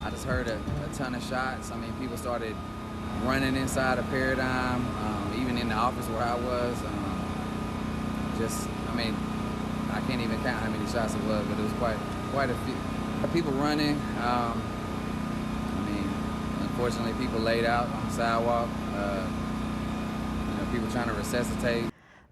I just heard a ton of shots. I mean, people started running inside a Paradigm, even in the office where I was. I mean, I can't even count how many shots it was, but it was quite a few people running. I mean, unfortunately, people laid out on the sidewalk. People trying to resuscitate.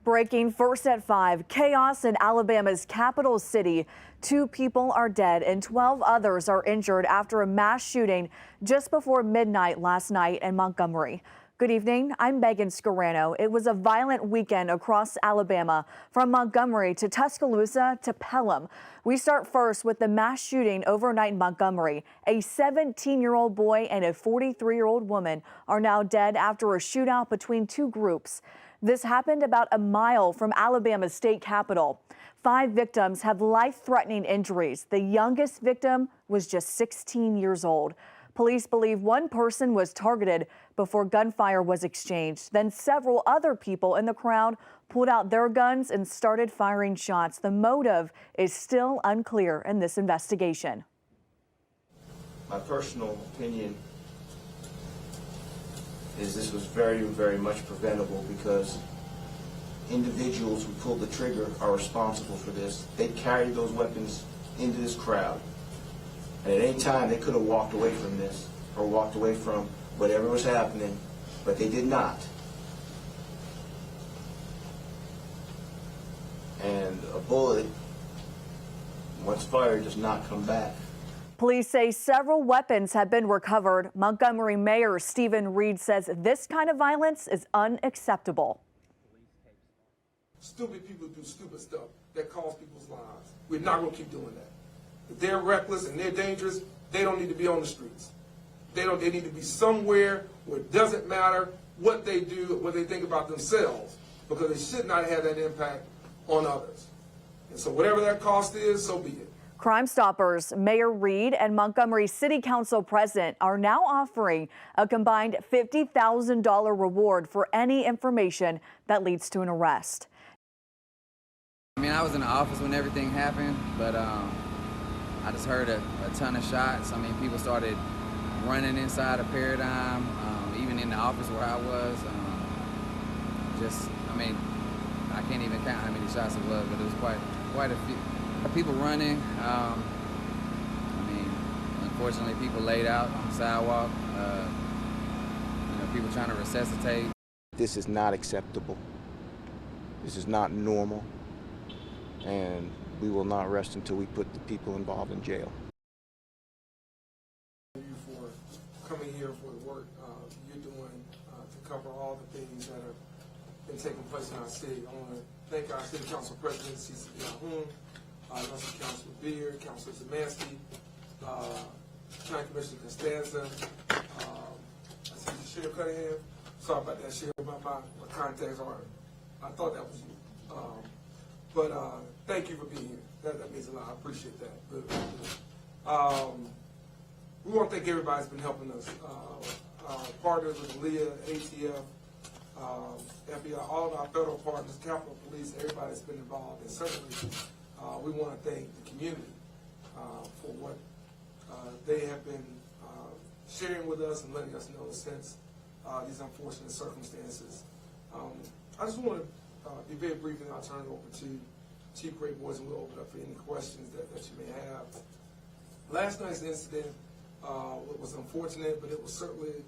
Breaking first at 5, chaos in Alabama's capital city. 2 people are dead and 12 others are injured after a mass shooting just before midnight last night in Montgomery. Good evening, I'm Megan Scarano. It was a violent weekend across Alabama, from Montgomery to Tuscaloosa to Pelham. We start first with the mass shooting overnight in Montgomery. A 17-year-old boy and a 43-year-old woman are now dead after a shootout between 2 groups. This happened about a mile from Alabama's state capitol. 5 victims have life-threatening injuries. The youngest victim was just 16 years old. Police believe one person was targeted before gunfire was exchanged. Then several other people in the crowd pulled out their guns and started firing shots. The motive is still unclear in this investigation. My personal opinion is this was very, very much preventable because individuals who pulled the trigger are responsible for this. They carried those weapons into this crowd. And at any time, they could have walked away from this or walked away from whatever was happening, but they did not. And a bullet, once fired, does not come back. Police say several weapons have been recovered. Montgomery Mayor Stephen Reed says this kind of violence is unacceptable. Stupid people do stupid stuff that costs people's lives. We're not going to keep doing that. If they're reckless and they're dangerous, they don't need to be on the streets. They need to be somewhere where it doesn't matter what they do, what they think about themselves, because they should not have that impact on others. And so whatever that cost is, so be it. Crime Stoppers Mayor Reed and Montgomery City Council President are now offering a combined $50,000 reward for any information that leads to an arrest. I mean, I was in the office when everything happened, but I just heard a ton of shots. I mean, people started running inside a Paradigm, even in the office where I was. I mean, I can't even count how many shots it was, but it was quite a few people running. I mean, unfortunately, people laid out on the sidewalk. People trying to resuscitate. This is not acceptable. This is not normal. And we will not rest until we put the people involved in jail. Thank you for coming here for the work you're doing to cover all the things that have been taking place in our city. I want to thank our City Council President, Cece Calhoun, Councilor Beard, Councilor Zemansky, County Commissioner Costanza, I see Sheriff Cunningham. Sorry about that, Sheriff, my contacts are, I thought that was you. But thank you for being here. That means a lot. I appreciate that. We want to thank everybody that's been helping us. Our partners with LEA, ATF, FBI, all of our federal partners, Capitol Police, everybody that's been involved. And certainly we want to thank the community for what they have been sharing with us and letting us know since these unfortunate circumstances. I just want to be very brief, and I'll turn it over to Chief Gray Boys, and we'll open up for any questions that you may have. Last night's incident was unfortunate, but it was certainly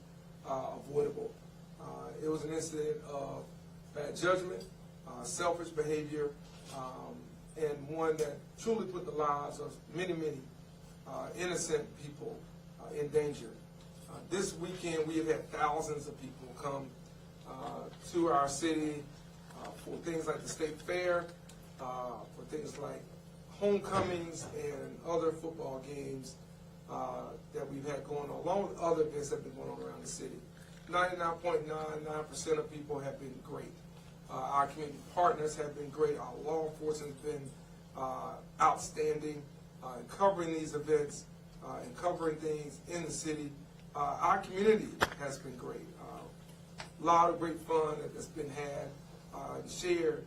avoidable. It was an incident of bad judgment, selfish behavior, and one that truly put the lives of many, many innocent people in danger. This weekend, we have had thousands of people come to our city for things like the State Fair, for things like homecomings and other football games that we've had going on, along with other events that have been going on around the city. 99.99% of people have been great. Our community partners have been great. Our law enforcement has been outstanding in covering these events and covering things in the city. Our community has been great. A lot of great fun that's been had and shared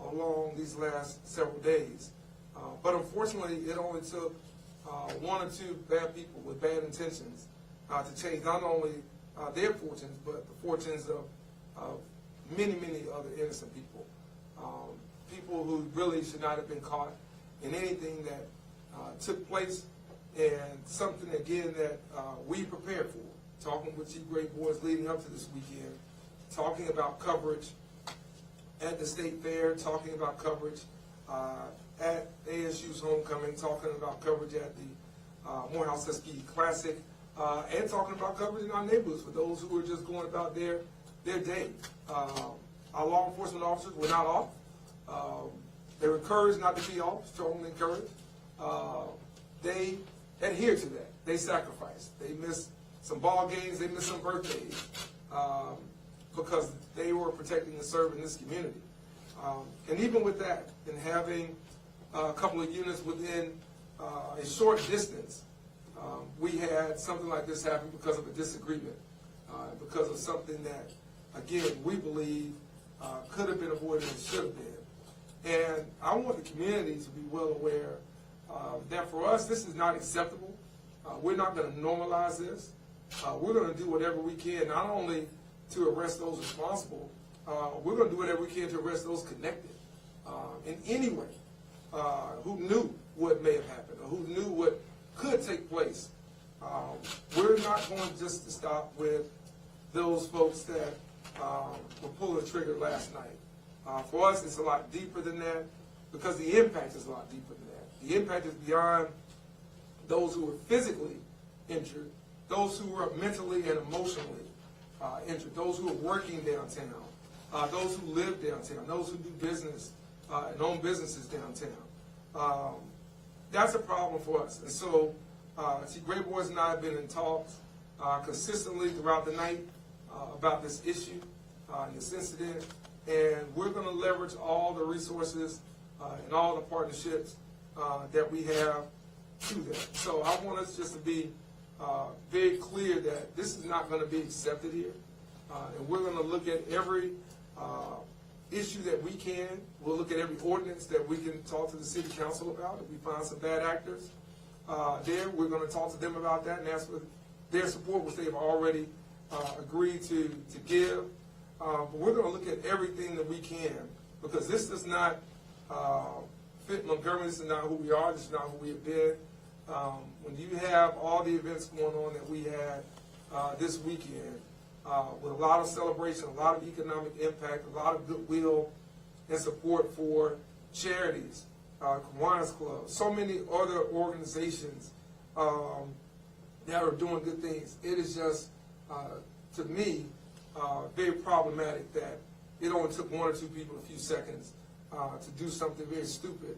along these last several days. But unfortunately, it only took one or two bad people with bad intentions to change not only their fortunes, but the fortunes of many, many other innocent people. People who really should not have been caught in anything that took place, and something, again, that we prepared for. Talking with Chief Great Boys leading up to this weekend, talking about coverage at the State Fair, talking about coverage at ASU's homecoming, talking about coverage at the Morehouse Tuskegee Classic, and talking about coverage in our neighborhoods for those who are just going about their day. Our law enforcement officers were not off. They were encouraged not to be off, strongly encouraged. They adhered to that. They sacrificed. They missed some ball games. They missed some birthdays because they were protecting and serving this community. And even with that, and having a couple of units within a short distance, we had something like this happen because of a disagreement, because of something that, again, we believe could have been avoided and should have been. And I want the community to be well aware that for us, this is not acceptable. We're not going to normalize this. We're going to do whatever we can, not only to arrest those responsible, we're going to do whatever we can to arrest those connected in any way, who knew what may have happened or who knew what could take place. We're not going just to stop with those folks that were pulling the trigger last night. For us, it's a lot deeper than that, because the impact is a lot deeper than that. The impact is beyond those who were physically injured, those who were mentally and emotionally injured, those who are working downtown, those who live downtown, those who do business and own businesses downtown. That's a problem for us. And so, Chief Great Boys and I have been in talks consistently throughout the night about this issue, this incident, and we're going to leverage all the resources and all the partnerships that we have to that. So I want us just to be very clear that this is not going to be accepted here, and we're going to look at every issue that we can. We'll look at every ordinance that we can talk to the city council about. If we find some bad actors there, we're going to talk to them about that and ask for their support, which they've already agreed to give. But we're going to look at everything that we can, because this does not fit Montgomery. This is not who we are. This is not who we have been. When you have all the events going on that we had this weekend, with a lot of celebration, a lot of economic impact, a lot of goodwill and support for charities, Kiwanis Club, so many other organizations that are doing good things, it is just, to me, very problematic that it only took one or two people a few seconds to do something very stupid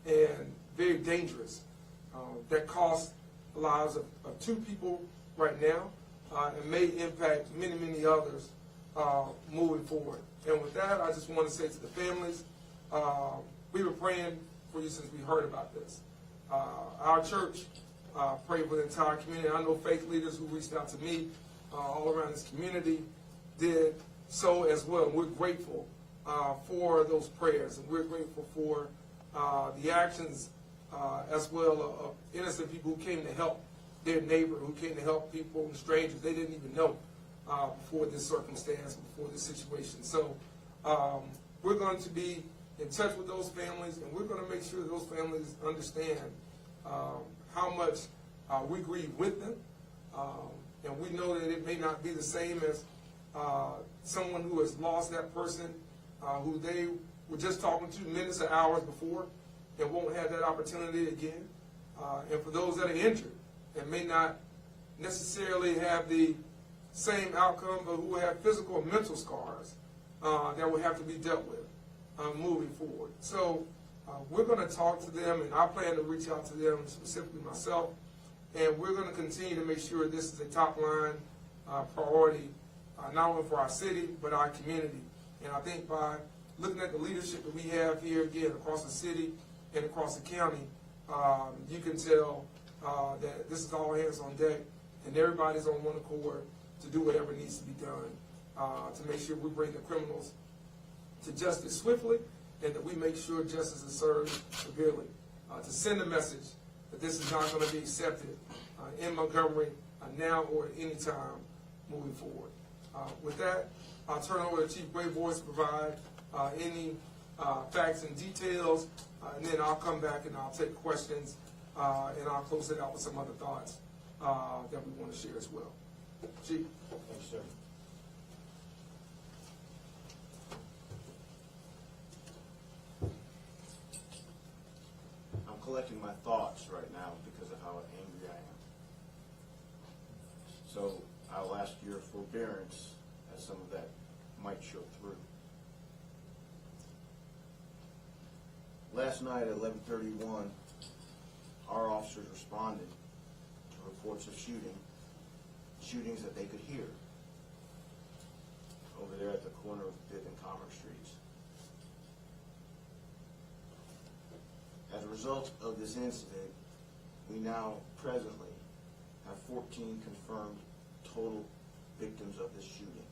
and very dangerous that cost the lives of two people right now and may impact many, many others moving forward. And with that, I just want to say to the families, we've been praying for you since we heard about this. Our church prayed for the entire community. I know faith leaders who reached out to me all around this community did so as well. We're grateful for those prayers, and we're grateful for the actions as well of innocent people who came to help their neighbor, who came to help people and strangers they didn't even know before this circumstance, before this situation. So we're going to be in touch with those families, and we're going to make sure those families understand how much we grieve with them. And we know that it may not be the same as someone who has lost that person who they were just talking to minutes or hours before and won't have that opportunity again. And for those that are injured and may not necessarily have the same outcome, but who have physical or mental scars that will have to be dealt with moving forward. So we're going to talk to them, and I plan to reach out to them, specifically myself, and we're going to continue to make sure this is a top-line priority, not only for our city, but our community. And I think by looking at the leadership that we have here, again, across the city and across the county, you can tell that this is all hands on deck, and everybody's on one accord to do whatever needs to be done to make sure we bring the criminals to justice swiftly, and that we make sure justice is served severely. To send a message that But this is not going to be accepted in Montgomery now or at any time moving forward. With that, I'll turn over to Chief Grayboy to provide any facts and details, and then I'll come back and I'll take questions, and I'll close it out with some other thoughts that we want to share as well. Chief. Thanks, sir. I'm collecting my thoughts right now because of how angry I am. So I'll ask your forbearance as some of that might show through. Last night at 11:31, our officers responded to reports of shootings that they could hear over there at the corner of Bibb and Commerce Streets. As a result of this incident, we now presently have 14 confirmed total victims of this shooting.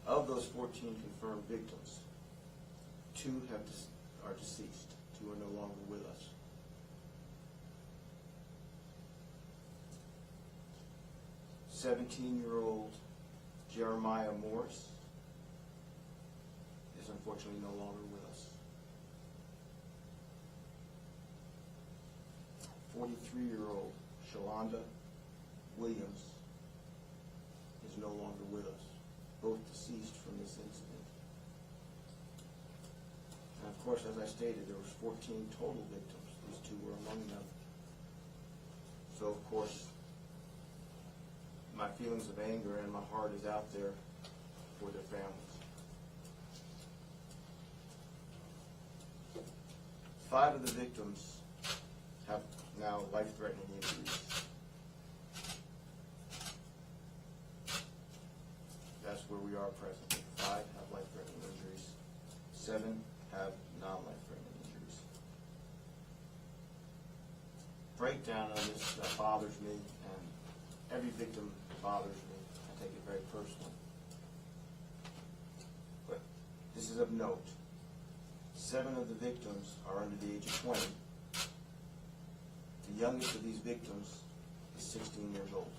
Of those 14 confirmed victims, 2 are deceased. 2 are no longer with us. 17-year-old Jeremiah Morris is unfortunately no longer with us. 43-year-old Shalonda Williams is no longer with us, both deceased from this incident. And of course, as I stated, there was 14 total victims. These 2 were among them. So of course, my feelings of anger and my heart is out there for their families. 5 of the victims have now life-threatening injuries. That's where we are presently. 5 have life-threatening injuries. 7 have non-life-threatening injuries. Breakdown on this bothers me, and every victim bothers me. I take it very personally. But this is of note. 7 of the victims are under the age of 20. The youngest of these victims is 16 years old.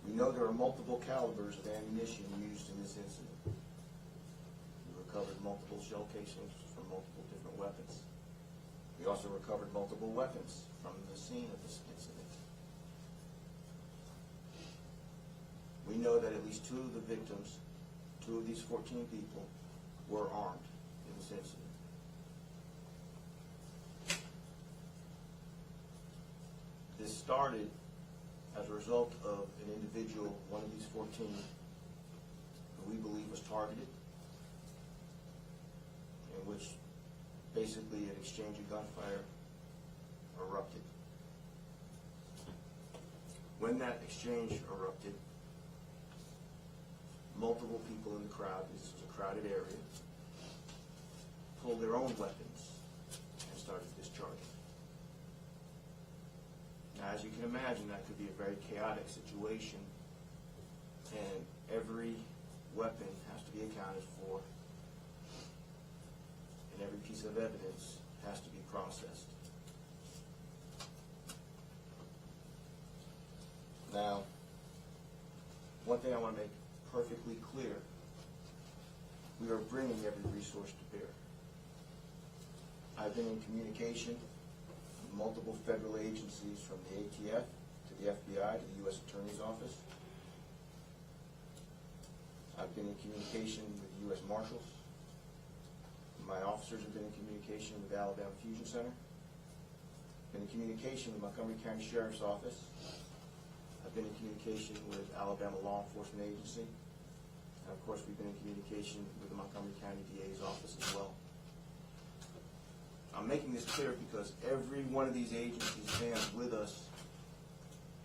We know there are multiple calibers of ammunition used in this incident. We recovered multiple shell casings from multiple different weapons. We also recovered multiple weapons from the scene of this incident. We know that at least 2 of the victims, 2 of these 14 people, were armed in this incident. This started as a result of an individual, one of these 14, who we believe was targeted, in which basically an exchange of gunfire erupted. When that exchange erupted, multiple people in the crowd, this was a crowded area, pulled their own weapons and started discharging. Now, as you can imagine, that could be a very chaotic situation, and every weapon has to be accounted for, and every piece of evidence has to be processed. Now, one thing I want to make perfectly clear, we are bringing every resource to bear. I've been in communication with multiple federal agencies, from the ATF to the FBI to the U.S. Attorney's Office. I've been in communication with U.S. Marshals. My officers have been in communication with the Alabama Fusion Center. Been in communication with Montgomery County Sheriff's Office. I've been in communication with Alabama Law Enforcement Agency. And of course, we've been in communication with the Montgomery County DA's office as well. I'm making this clear because every one of these agencies stands with us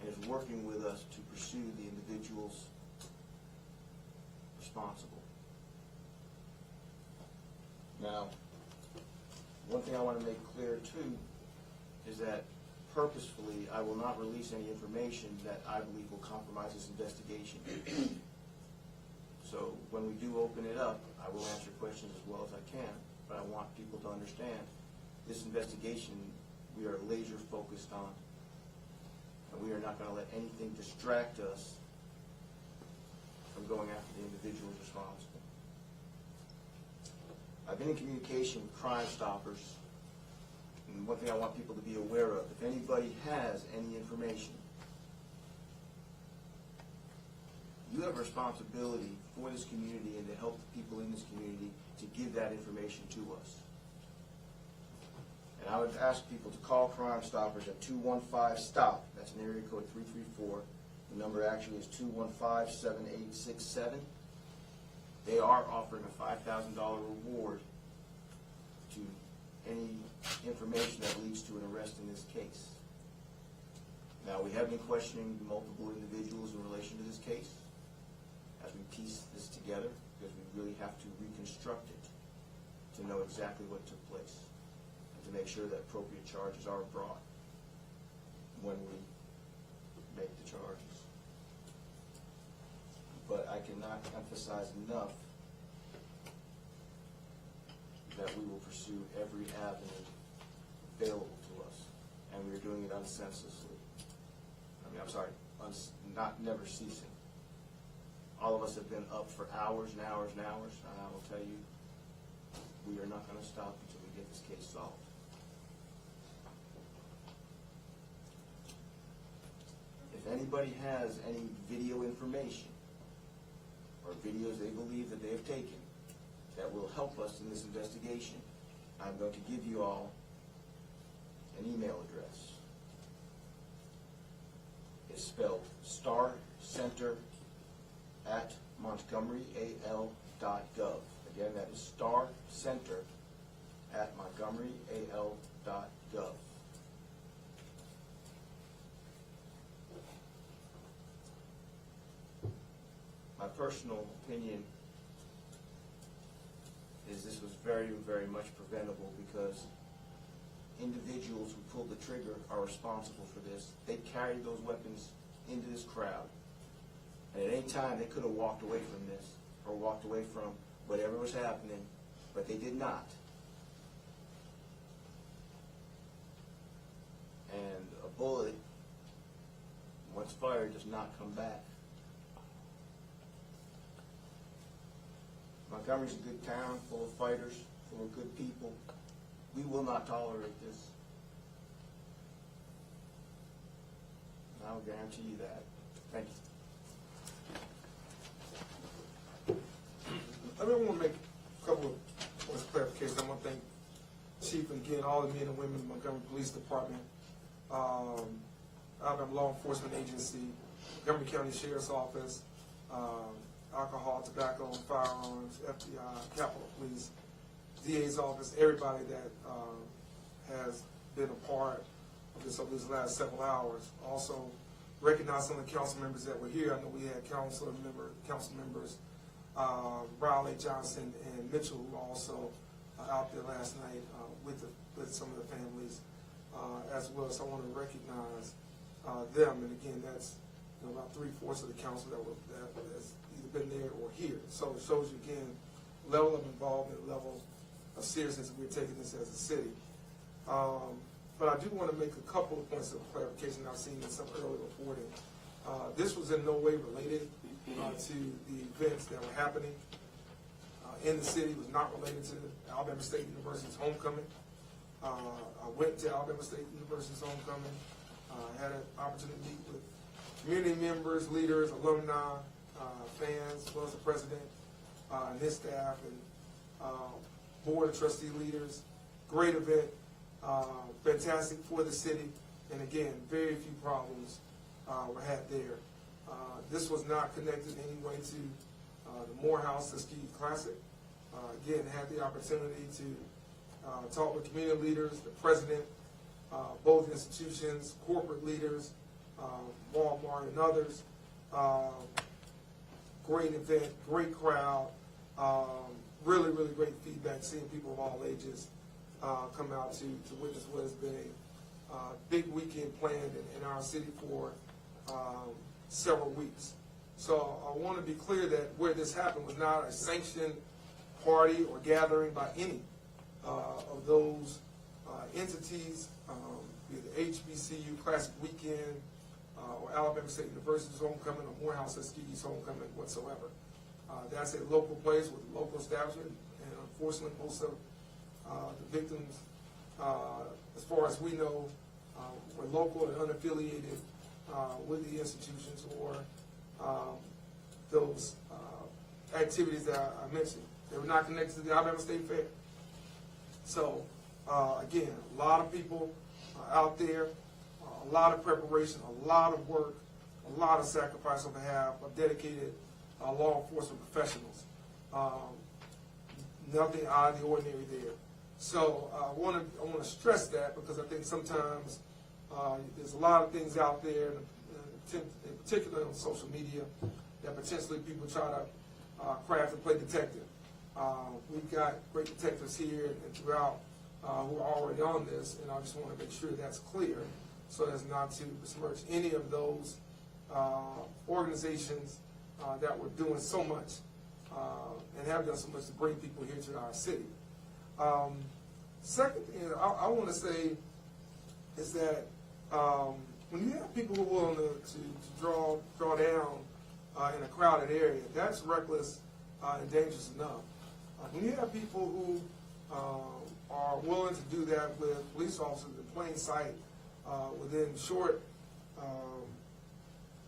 and is working with us to pursue the individuals responsible. Now, one thing I want to make clear too is that purposefully I will not release any information that I believe will compromise this investigation. So when we do open it up, I will answer questions as well as I can, but I want people to understand this investigation we are laser focused on, and we are not going to let anything distract us from going after the individuals responsible. I've been in communication with Crime Stoppers, and one thing I want people to be aware of, if anybody has any information, you have a responsibility for this community and to help the people in this community to give that information to us. And I would ask people to call Crime Stoppers at 215-STOP. That's an area code 334. The number actually is 215-7867. They are offering a $5,000 reward to any information that leads to an arrest in this case. Now, we have been questioning multiple individuals in relation to this case as we piece this together, because we really have to reconstruct it to know exactly what took place and to make sure that appropriate charges are brought when we make the charges. But I cannot emphasize enough that we will pursue every avenue available to us, and we're doing it unsenselessly. Never ceasing. All of us have been up for hours and hours and hours, and I will tell you, we are not going to stop until we get this case solved. If anybody has any video information or videos they believe that they have taken that will help us in this investigation, I'm going to give you all an email address. It's spelled starcenter@montgomeryal.gov. Again, that is starcenter@montgomeryal.gov. My personal opinion is this was very, very much preventable, because individuals who pulled the trigger are responsible for this. They carried those weapons into this crowd, and at any time they could have walked away from this or walked away from whatever was happening, but they did not. And a bullet, once fired, does not come back. Montgomery's a good town, full of fighters, full of good people. We will not tolerate this. And I'll guarantee you that. Thank you. I really want to make a couple of points of clarification. I want to thank Chief and again all the men and women of the Montgomery Police Department, Alabama Law Enforcement Agency, Montgomery County Sheriff's Office, Alcohol, Tobacco, and Firearms, FBI, Capitol Police, DA's office, everybody that has been a part of this over these last several hours. Also, recognize some of the council members that were here. I know we had council members Rowley, Johnson, and Mitchell, who were also out there last night with some of the families as well. So I want to recognize them. And again, that's about 3/4 of the council that has either been there or here. So it shows you again level of involvement, level of seriousness that we're taking this as a city. But I do want to make a couple of points of clarification I've seen in some early reporting. This was in no way related to the events that were happening in the city. It was not related to Alabama State University's homecoming. I went to Alabama State University's homecoming. Had an opportunity to meet with community members, leaders, alumni, fans, as well as the president and his staff, and board of trustee leaders. Great event, fantastic for the city, and again, very few problems were had there. This was not connected in any way to the Morehouse Tuskegee Classic. Again, had the opportunity to talk with community leaders, the president, both institutions, corporate leaders, Walmart and others. Great event, great crowd, really, really great feedback, seeing people of all ages come out to witness what has been a big weekend planned in our city for several weeks. So I want to be clear that where this happened was not a sanctioned party or gathering by any of those entities, be it the HBCU Classic Weekend or Alabama State University's homecoming or Morehouse Tuskegee's homecoming whatsoever. That's a local place with a local establishment, and unfortunately most of the victims, as far as we know, were local and unaffiliated with the institutions or those activities that I mentioned. They were not connected to the Alabama State Fair. So, again, a lot of people out there, a lot of preparation, a lot of work, a lot of sacrifice on behalf of dedicated law enforcement professionals. Nothing out of the ordinary there. So I want to stress that, because I think sometimes there's a lot of things out there, in particular on social media, that potentially people try to craft and play detective. We've got great detectives here and throughout who are already on this, and I just want to make sure that's clear so as not to besmirch any of those organizations that were doing so much and have done so much to bring people here to our city. Second thing I want to say is that when you have people who are willing to draw down in a crowded area, that's reckless and dangerous enough. When you have people who are willing to do that with police officers in plain sight within short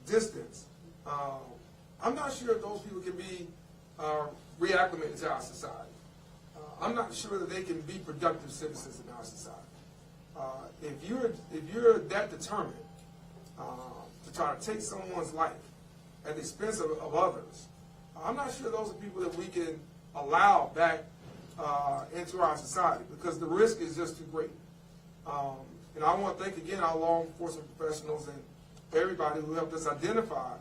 distance, I'm not sure if those people can be reacclimated to our society. I'm not sure that they can be productive citizens in our society. If you're that determined to try to take someone's life at the expense of others, I'm not sure those are people that we can allow back into our society, because the risk is just too great. And I want to thank again our law enforcement professionals and everybody who helped us identify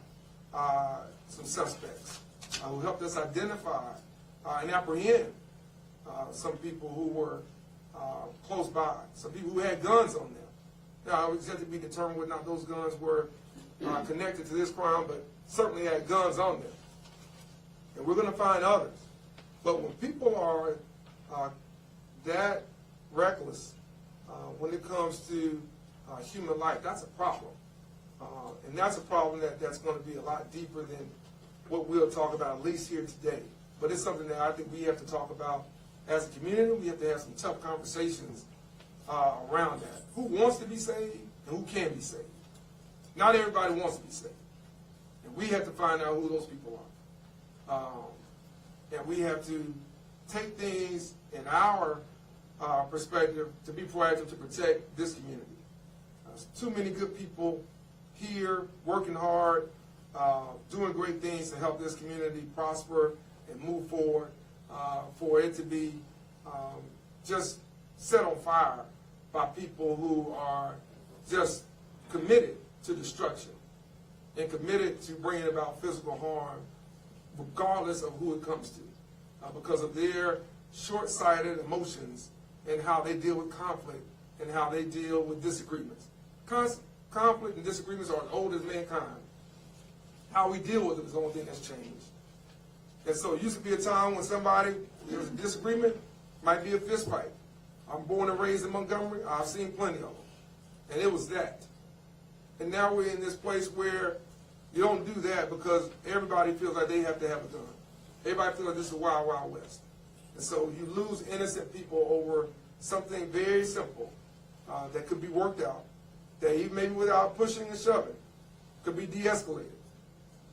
some suspects, who helped us identify and apprehend some people who were close by, some people who had guns on them. Now, we just have to be determined whether or not those guns were connected to this crime, but certainly had guns on them. And we're going to find others. But when people are that reckless when it comes to human life, that's a problem. And that's a problem that's going to be a lot deeper than what we'll talk about, at least here today. But it's something that I think we have to talk about as a community. We have to have some tough conversations around that. Who wants to be saved and who can be saved? Not everybody wants to be saved. And we have to find out who those people are. And we have to take things in our perspective to be proactive to protect this community. There's too many good people here working hard, doing great things to help this community prosper and move forward, for it to be just set on fire by people who are just committed to destruction and committed to bringing about physical harm regardless of who it comes to, because of their short-sighted emotions and how they deal with conflict and how they deal with disagreements. Conflict and disagreements are as old as mankind. How we deal with them is the only thing that's changed. And so it used to be a time when there was a disagreement, might be a fist fight. I'm born and raised in Montgomery. I've seen plenty of them. And it was that. And now we're in this place where you don't do that because everybody feels like they have to have a gun. Everybody feels like this is a wild, wild west. And so you lose innocent people over something very simple that could be worked out, that even maybe without pushing and shoving, could be de-escalated.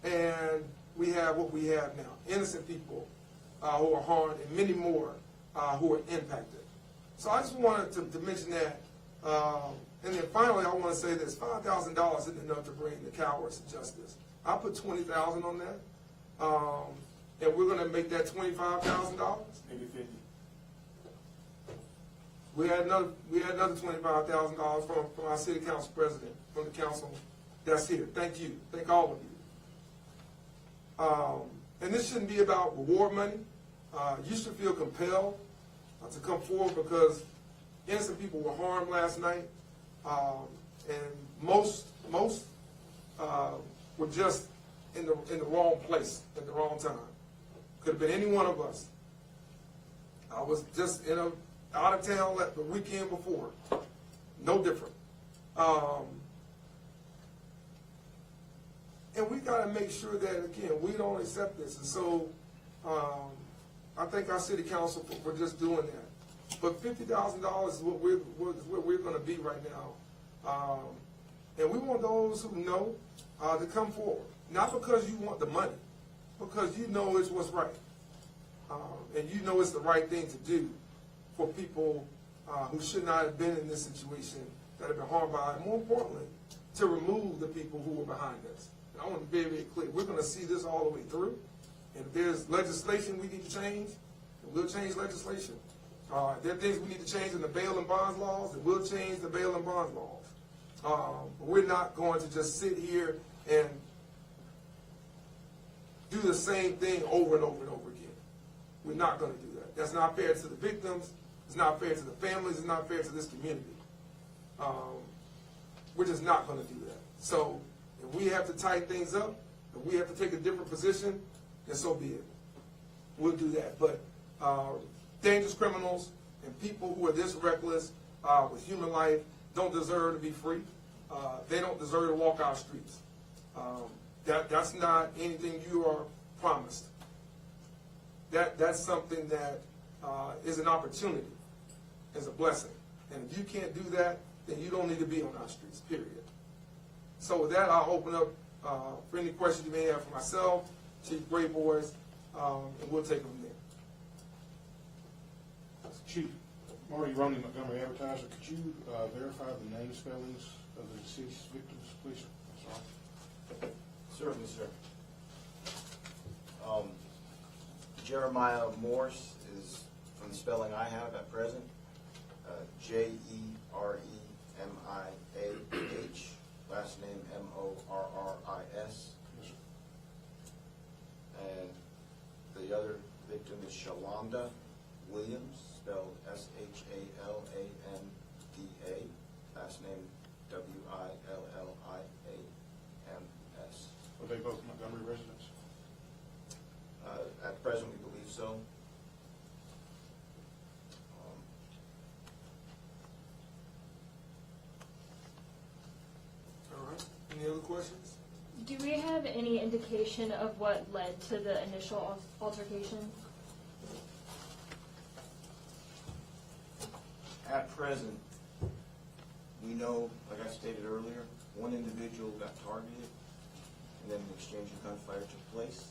And we have what we have now, innocent people who are harmed and many more who are impacted. So I just wanted to mention that. And then finally, I want to say this: $5,000 isn't enough to bring the cowards to justice. I put $20,000 on that, and we're going to make that $25,000. Maybe 50. We had another $25,000 from our city council president, from the council that's here. Thank you. Thank all of you. And this shouldn't be about reward money. You should feel compelled to come forward because innocent people were harmed last night, and most were just in the wrong place at the wrong time. Could have been any one of us. I was just out of town the weekend before. No different. And we got to make sure that, again, we don't accept this. And so I thank our city council for just doing that. But $50,000 is what we're going to be right now. And we want those who know to come forward. Not because you want the money, because you know it's what's right. And you know it's the right thing to do for people who should not have been in this situation, that have been harmed by it. And more importantly, to remove the people who were behind us. And I want to be very, very clear. We're going to see this all the way through. And if there's legislation we need to change, then we'll change legislation. If there are things we need to change in the bail and bonds laws, then we'll change the bail and bonds laws. But we're not going to just sit here and do the same thing over and over and over again. We're not going to do that. That's not fair to the victims. It's not fair to the families. It's not fair to this community. We're just not going to do that. So if we have to tighten things up, if we have to take a different position, then so be it. We'll do that. But dangerous criminals and people who are this reckless with human life don't deserve to be free. They don't deserve to walk our streets. That's not anything you are promised. That's something that is an opportunity, is a blessing. And if you can't do that, then you don't need to be on our streets, period. So with that, I'll open up for any questions you may have for myself, Chief Grayboys, and we'll take them from there. Chief, Marty Roney, Montgomery Advertiser, could you verify the name spellings of the deceased victims, please? Sorry. Certainly, sir. Jeremiah Morse is, from the spelling I have at present, Jeremiah, last name Morris. Yes, sir. And the other victim is Shalonda Williams, spelled Shalanda, last name Williams. Are they both Montgomery residents? At present, we believe so. All right. Any other questions? Do we have any indication of what led to the initial altercation? At present, we know, like I stated earlier, one individual got targeted, and then an exchange of gunfire took place.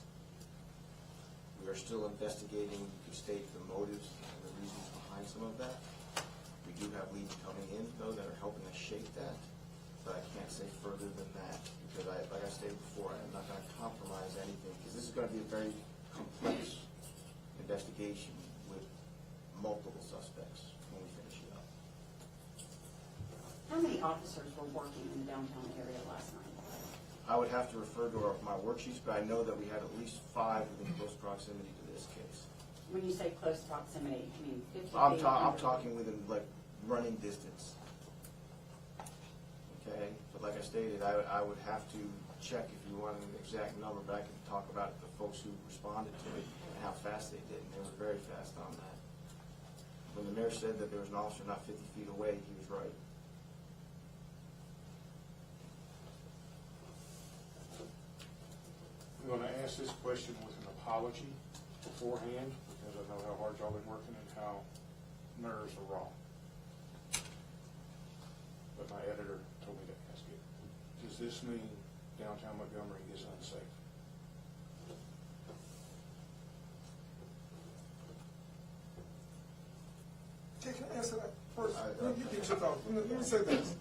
We are still investigating to state the motives and the reasons behind some of that. We do have leads coming in, though, that are helping us shape that, but I can't say further than that, because like I stated before, I'm not going to compromise anything, because this is going to be a very complex investigation with multiple suspects when we finish it up. How many officers were working in the downtown area last night? I would have to refer to my worksheets, but I know that we had at least 5 within close proximity to this case. When you say close proximity, I mean 50 feet? I'm talking within, like, running distance. Okay? But like I stated, I would have to check if you wanted an exact number, but I can talk about the folks who responded to it and how fast they did, and they were very fast on that. When the mayor said that there was an officer not 50 feet away, he was right. I'm going to ask this question with an apology beforehand, because I know how hard y'all been working and how nerves are raw. But my editor told me to ask it. Does this mean downtown Montgomery is unsafe? Can I answer that first? You can shut off. Let me say this.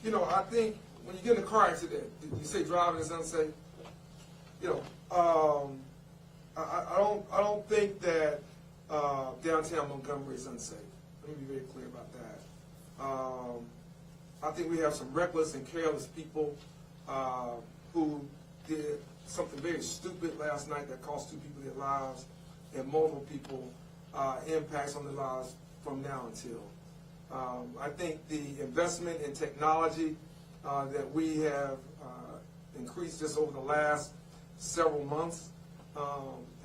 You know, I think when you get in a car accident, you say driving is unsafe. You know, I don't think that downtown Montgomery is unsafe. Let me be very clear about that. I think we have some reckless and careless people who did something very stupid last night that cost 2 people their lives and multiple people impacts on their lives from now until. I think the investment in technology that we have increased just over the last several months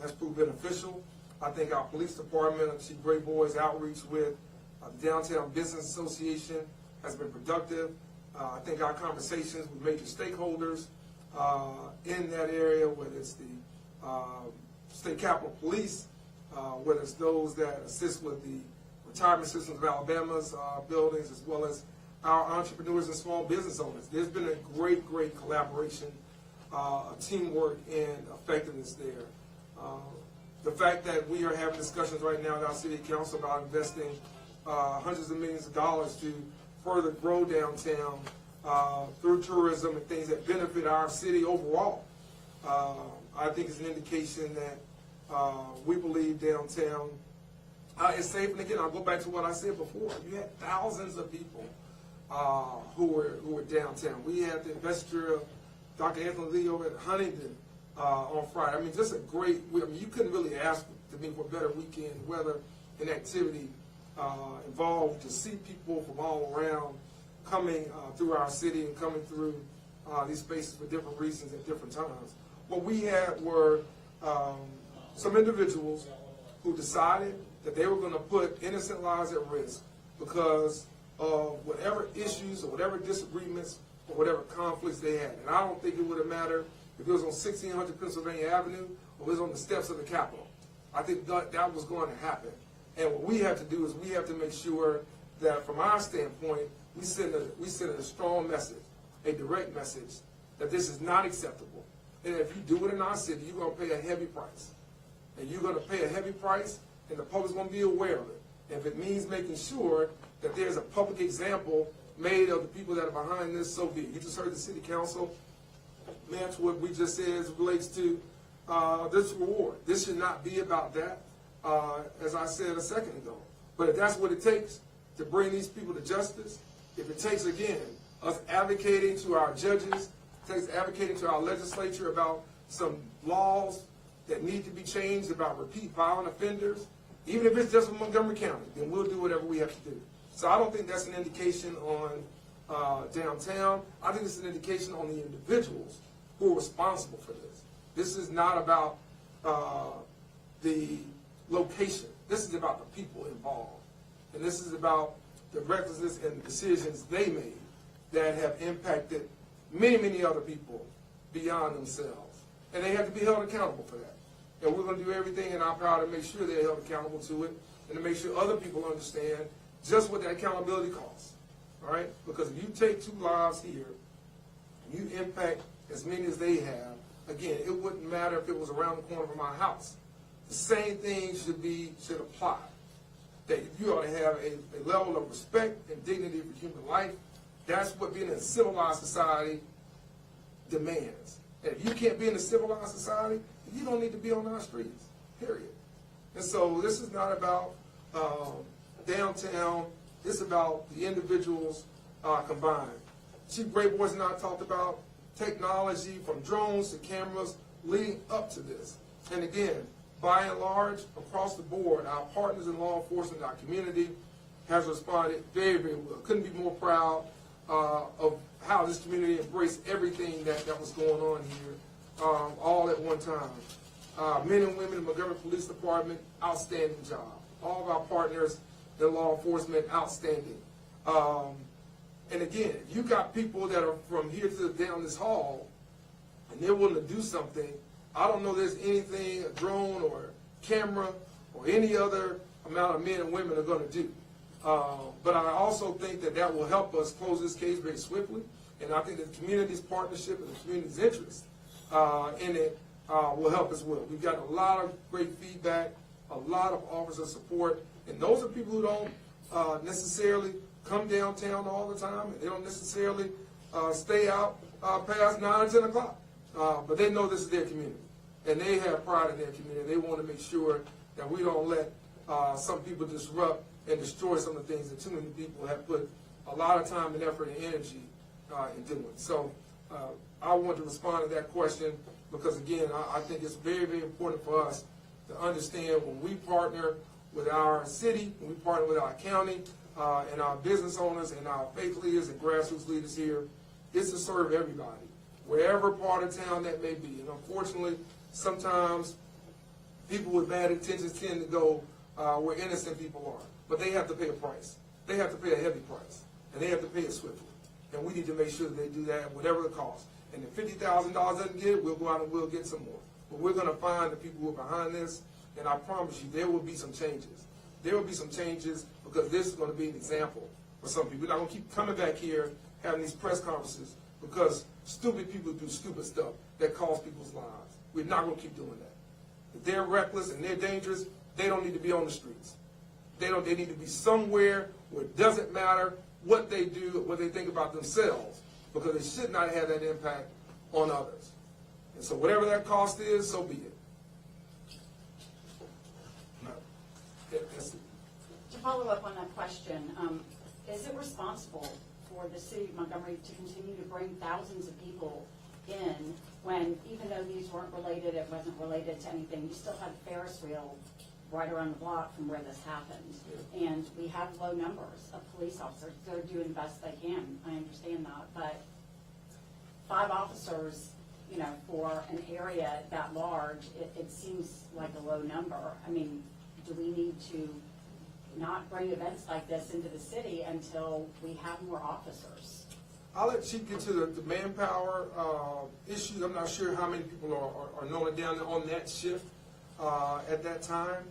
has proved beneficial. I think our police department, Chief Gray Boy's outreach with the Downtown Business Association has been productive. I think our conversations with major stakeholders in that area, whether it's the State Capitol Police, whether it's those that assist with the retirement systems of Alabama's buildings, as well as our entrepreneurs and small business owners. There's been a great, great collaboration, teamwork, and effectiveness there. The fact that we are having discussions right now at our city council about investing hundreds of millions of dollars to further grow downtown through tourism and things that benefit our city overall, I think is an indication that we believe downtown is safe. And again, I'll go back to what I said before. You had thousands of people who were downtown. We had the investiture of Dr. Anthony Lee over at Huntington on Friday. I mean, just a great, I mean, you couldn't really ask to me for a better weekend weather and activity involved to see people from all around coming through our city and coming through these spaces for different reasons at different times. What we had were some individuals who decided that they were going to put innocent lives at risk because of whatever issues or whatever disagreements or whatever conflicts they had. And I don't think it would have mattered if it was on 1600 Pennsylvania Avenue or it was on the steps of the Capitol. I think that was going to happen. And what we have to do is we have to make sure that from our standpoint, we send a strong message, a direct message, that this is not acceptable. And if you do it in our city, you're going to pay a heavy price. And you're going to pay a heavy price, and the public's going to be aware of it. And if it means making sure that there's a public example made of the people that are behind this, so be it. You just heard the city council match what we just said as it relates to this reward. This should not be about that, as I said a second ago. But if that's what it takes to bring these people to justice, if it takes, again, us advocating to our judges, it takes advocating to our legislature about some laws that need to be changed about repeat violent offenders, even if it's just in Montgomery County, then we'll do whatever we have to do. So I don't think that's an indication on downtown. I think it's an indication on the individuals who are responsible for this. This is not about the location. This is about the people involved. And this is about the recklessness and the decisions they made that have impacted many, many other people beyond themselves. And they have to be held accountable for that. And we're going to do everything in our power to make sure they're held accountable to it and to make sure other people understand just what that accountability costs. All right? Because if you take 2 lives here and you impact as many as they have, again, it wouldn't matter if it was around the corner from my house. The same thing should apply. That you ought to have a level of respect and dignity for human life. That's what being in a civilized society demands. And if you can't be in a civilized society, you don't need to be on our streets, period. And so this is not about downtown. It's about the individuals combined. Chief Gray Boys and I talked about technology from drones to cameras leading up to this. And again, by and large, across the board, our partners in law enforcement, our community has responded very, very well. Couldn't be more proud of how this community embraced everything that was going on here, all at one time. Men and women in Montgomery Police Department, outstanding job. All of our partners in law enforcement, outstanding. And again, if you got people that are from here to down this hall, and they're willing to do something, I don't know there's anything a drone or camera or any other amount of men and women are going to do. But I also think that will help us close this case very swiftly. And I think the community's partnership and the community's interest in it will help as well. We've got a lot of great feedback, a lot of offers of support. And those are people who don't necessarily come downtown all the time. And they don't necessarily stay out past 9 or 10 o'clock. But they know this is their community. And they have pride in their community. They want to make sure that we don't let some people disrupt and destroy some of the things that too many people have put a lot of time and effort and energy in doing. So I want to respond to that question because, again, I think it's very, very important for us to understand when we partner with our city, when we partner with our county, and our business owners and our faith leaders and grassroots leaders here, it's to serve everybody. wherever part of town that may be. And unfortunately, sometimes people with bad intentions tend to go where innocent people are. But they have to pay a price. They have to pay a heavy price. And they have to pay it swiftly. And we need to make sure that they do that, whatever the cost. And if $50,000 doesn't get it, we'll go out and we'll get some more. But we're going to find the people who are behind this, and I promise you, there will be some changes. There will be some changes because this is going to be an example for some people. We're not going to keep coming back here having these press conferences because stupid people do stupid stuff that costs people's lives. We're not going to keep doing that. If they're reckless and they're dangerous, they don't need to be on the streets. They need to be somewhere where it doesn't matter what they do, what they think about themselves, because they should not have that impact on others. And so whatever that cost is, so be it. To follow up on that question, is it responsible for the city of Montgomery to continue to bring thousands of people in when, even though these weren't related, it wasn't related to anything, you still had a Ferris wheel right around the block from where this happened? Yeah. And we have low numbers of police officers. They're doing the best they can. I understand that. But 5 officers, you know, for an area that large, it seems like a low number. I mean, do we need to not bring events like this into the city until we have more officers? I'll let Chief get to the manpower issue. I'm not sure how many people are knowing down there on that shift at that time.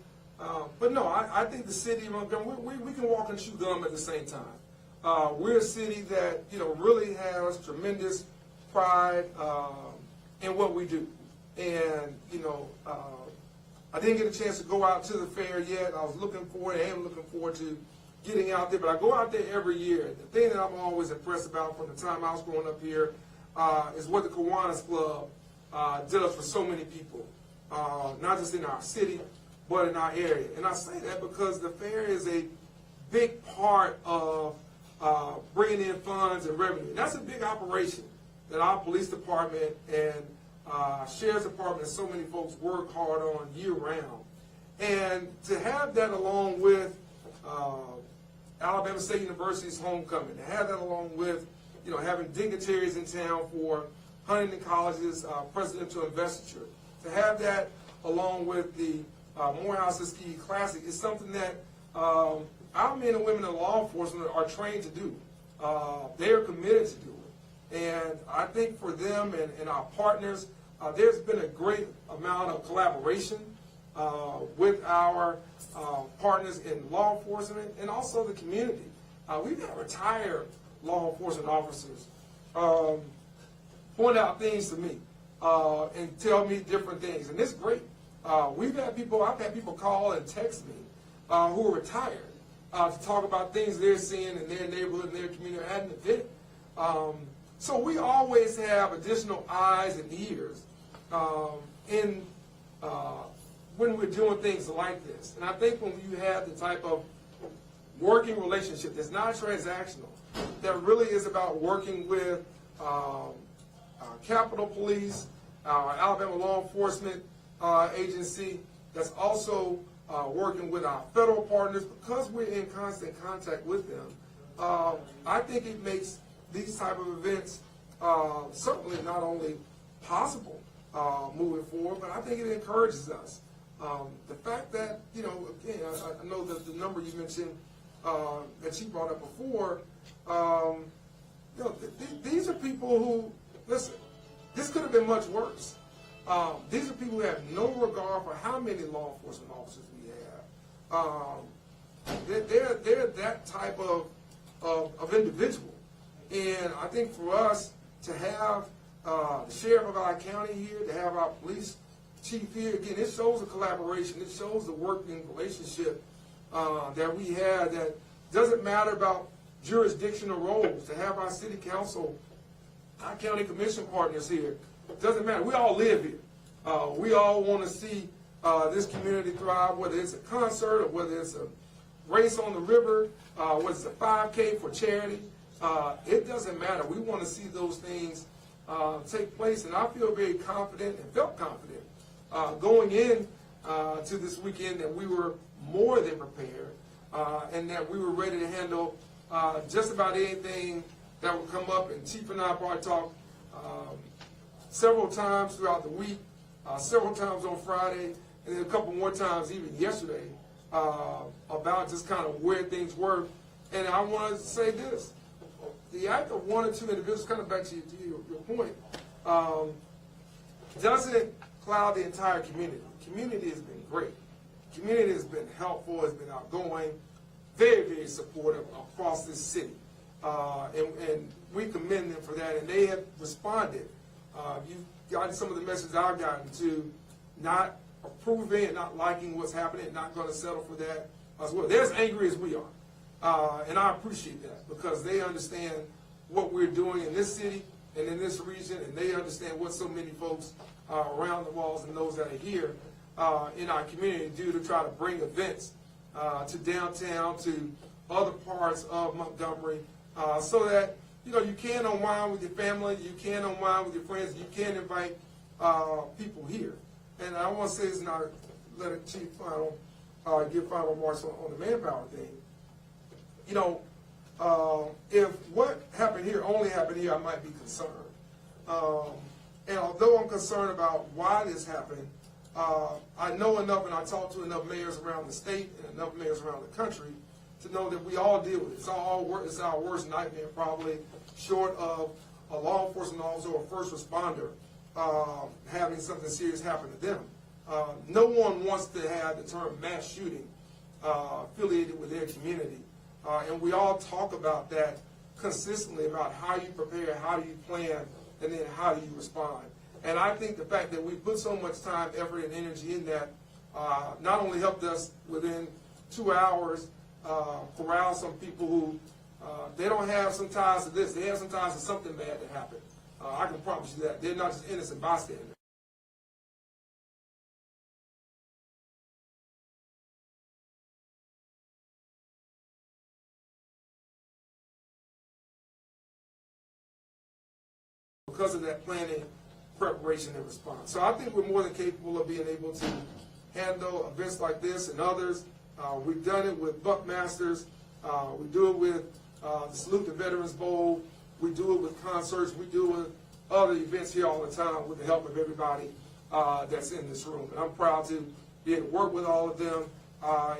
But no, I think the city of Montgomery, we can walk and chew gum at the same time. We're a city that, you know, really has tremendous pride in what we do. And, you know, I didn't get a chance to go out to the fair yet. I was looking forward, I am looking forward to getting out there, but I go out there every year. The thing that I'm always impressed about from the time I was growing up here is what the Kiwanis Club does for so many people, not just in our city, but in our area. And I say that because the fair is a big part of bringing in funds and revenue. And that's a big operation that our police department and sheriff's department and so many folks work hard on year-round. And to have that along with Alabama State University's homecoming, to have that along with, you know, having dignitaries in town for Huntington College's presidential investiture, to have that along with the Morehouse Ski Classic is something that our men and women in law enforcement are trained to do. They are committed to do it. And I think for them and our partners, there's been a great amount of collaboration with our partners in law enforcement and also the community. We've had retired law enforcement officers point out things to me and tell me different things, and it's great. I've had people call and text me who are retired to talk about things they're seeing in their neighborhood, in their community, at an event. So we always have additional eyes and ears when we're doing things like this. And I think when you have the type of working relationship that's not transactional, that really is about working with Capitol Police, our Alabama Law Enforcement Agency, that's also working with our federal partners, because we're in constant contact with them, I think it makes these type of events certainly not only possible moving forward, but I think it encourages us. The fact that, you know, again, I know that the number you mentioned that she brought up before, you know, these are people who, listen, this could have been much worse. These are people who have no regard for how many law enforcement officers we have. They're that type of individual. And I think for us to have the sheriff of our county here, to have our police chief here, again, it shows a collaboration. It shows the working relationship that we have, that doesn't matter about jurisdictional roles. To have our city council, our county commission partners here, it doesn't matter. We all live here. We all want to see this community thrive, whether it's a concert or whether it's a race on the river, whether it's a 5K for charity. It doesn't matter. We want to see those things take place, and I feel very confident and felt confident going in to this weekend that we were more than prepared and that we were ready to handle just about anything that would come up. And Chief and I probably talked several times throughout the week, several times on Friday, and then a couple more times even yesterday, about just kind of where things were. And I want to say this. The act of one or two individuals, kind of back to your point, doesn't cloud the entire community. Community has been great. Community has been helpful, has been outgoing, very, very supportive across this city. And we commend them for that, and they have responded. You've gotten some of the messages I've gotten to not approving and not liking what's happening, not going to settle for that as well. They're as angry as we are. And I appreciate that because they understand what we're doing in this city and in this region, and they understand what so many folks around the walls and those that are here in our community do to try to bring events to downtown, to other parts of Montgomery, so that you can unwind with your family, you can unwind with your friends, you can invite people here. And I want to say this, and I'll let the chief give final remarks on the manpower thing. If what happened here only happened here, I might be concerned. And although I'm concerned about why this happened, I know enough, and I talk to enough mayors around the state and enough mayors around the country to know that we all deal with it. It's our worst nightmare, probably, short of a law enforcement officer or a first responder having something serious happen to them. No one wants to have the term mass shooting affiliated with their community. And we all talk about that consistently, about how you prepare, how you plan, and then how do you respond. And I think the fact that we put so much time, effort, and energy in that not only helped us within 2 hours corral some people who they don't have some ties to this. They have some ties to something bad that happened. I can promise you that. They're not just innocent bystanders. Because of that planning, preparation, and response. So I think we're more than capable of being able to handle events like this and others. We've done it with Buckmasters. We do it with the Salute the Veterans Bowl. We do it with concerts. We do it with other events here all the time with the help of everybody that's in this room. And I'm proud to be able to work with all of them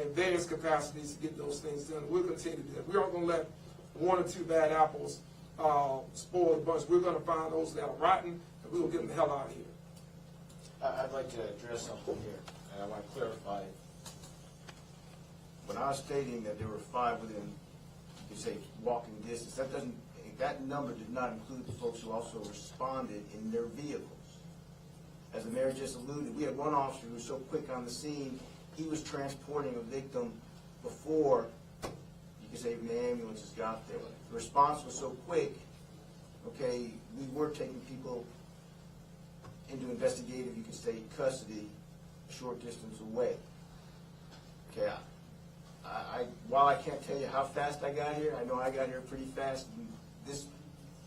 in various capacities to get those things done. We'll continue to do that. We aren't going to let one or two bad apples spoil the bunch. We're going to find those that are rotten, and we will get them the hell out of here. I'd like to address something here, and I want to clarify. When I was stating that there were 5 within, you could say, walking distance, that number did not include the folks who also responded in their vehicles. As the mayor just alluded, we had one officer who was so quick on the scene, he was transporting a victim before, you could say, even the ambulances got there. The response was so quick, okay, we were taking people into investigative, you could say, custody, a short distance away. Okay, while I can't tell you how fast I got here, I know I got here pretty fast. This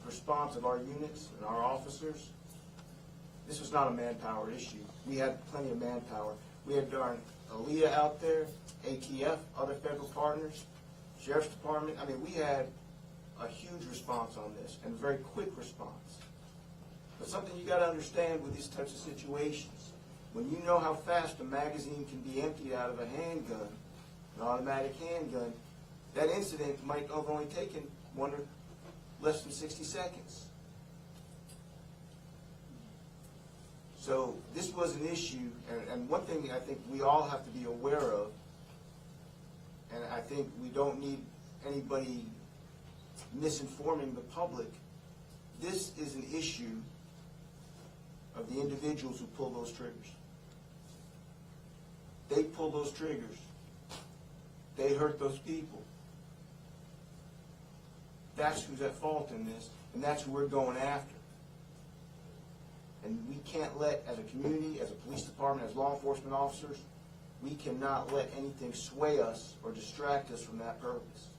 response of our units and our officers, this was not a manpower issue. We had plenty of manpower. We had darn Aaliyah out there, ATF, other federal partners, Sheriff's Department. I mean, we had a huge response on this, and a very quick response. But something you got to understand with these types of situations, when you know how fast a magazine can be emptied out of a handgun, an automatic handgun, that incident might have only taken less than 60 seconds. So this was an issue, and one thing I think we all have to be aware of, and I think we don't need anybody misinforming the public, this is an issue of the individuals who pull those triggers. They pull those triggers. They hurt those people. That's who's at fault in this, and that's who we're going after. And we can't let, as a community, as a police department, as law enforcement officers, we cannot let anything sway us or distract us from that purpose.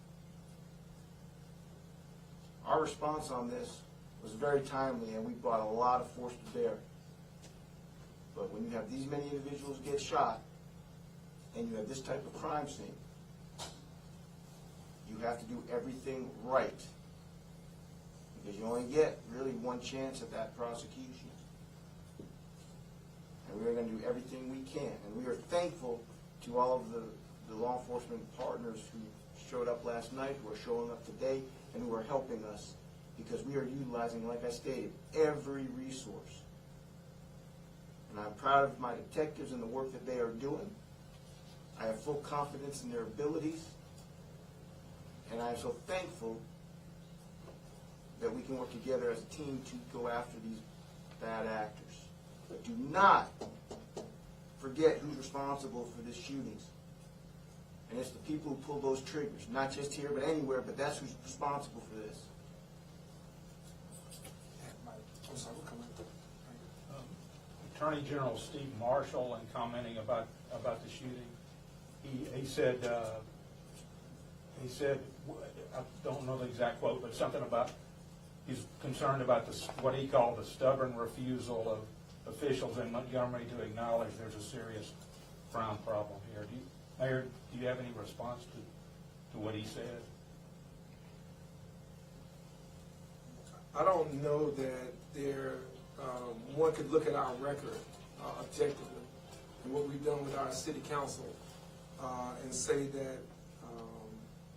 Our response on this was very timely, and we brought a lot of force to bear. But when you have these many individuals get shot, and you have this type of crime scene, you have to do everything right. Because you only get really one chance at that prosecution. and we are going to do everything we can. And we are thankful to all of the law enforcement partners who showed up last night, who are showing up today, and who are helping us, because we are utilizing, like I stated, every resource. And I'm proud of my detectives and the work that they are doing. I have full confidence in their abilities, and I am so thankful that we can work together as a team to go after these bad actors. But do not forget who's responsible for these shootings. And it's the people who pull those triggers, not just here, but anywhere, but that's who's responsible for this. I'm sorry, we're coming. Attorney General Steve Marshall, in commenting about the shooting, he said, I don't know the exact quote, but something about he's concerned about what he called the stubborn refusal of officials in Montgomery to acknowledge there's a serious crime problem here. Mayor, do you have any response to what he said? I don't know that one could look at our record objectively and what we've done with our city council and say that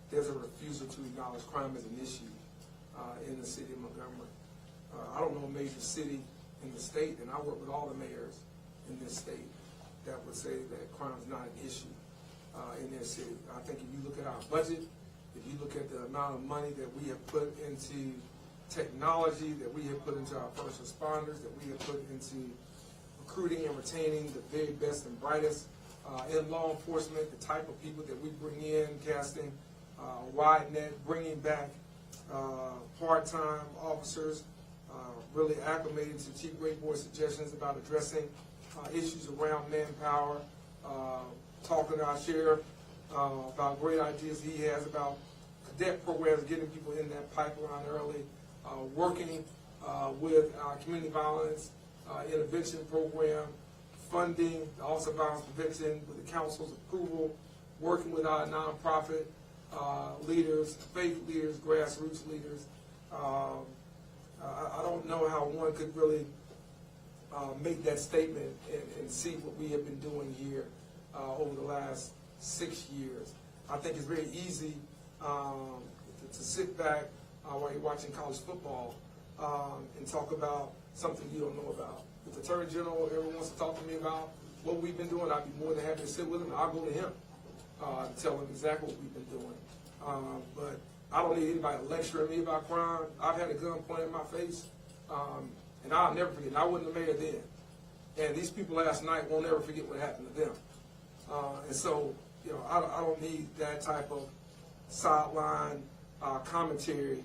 there's a refusal to acknowledge crime as an issue in the city of Montgomery. I don't know a major city in the state, and I work with all the mayors in this state, that would say that crime is not an issue in their city. I think if you look at our budget, if you look at the amount of money that we have put into technology, that we have put into our first responders, that we have put into recruiting and retaining the very best and brightest in law enforcement, the type of people that we bring in, casting wide net, bringing back part-time officers, really acclimated to Chief Greatboard's suggestions about addressing issues around manpower, talking to our sheriff about great ideas he has about cadet programs, getting people in that pipeline early, working with our community violence intervention program, funding the Office of Violence Prevention with the council's approval, working with our nonprofit leaders, faith leaders, grassroots leaders. I don't know how one could really make that statement and see what we have been doing here over the last 6 years. I think it's very easy to sit back while you're watching college football and talk about something you don't know about. If the Attorney General ever wants to talk to me about what we've been doing, I'd be more than happy to sit with him. I'll go to him to tell him exactly what we've been doing. But I don't need anybody lecturing me about crime. I've had a gun pointed in my face, and I'll never forget. I wasn't the mayor then. And these people last night won't ever forget what happened to them. And so, you know, I don't need that type of sideline commentary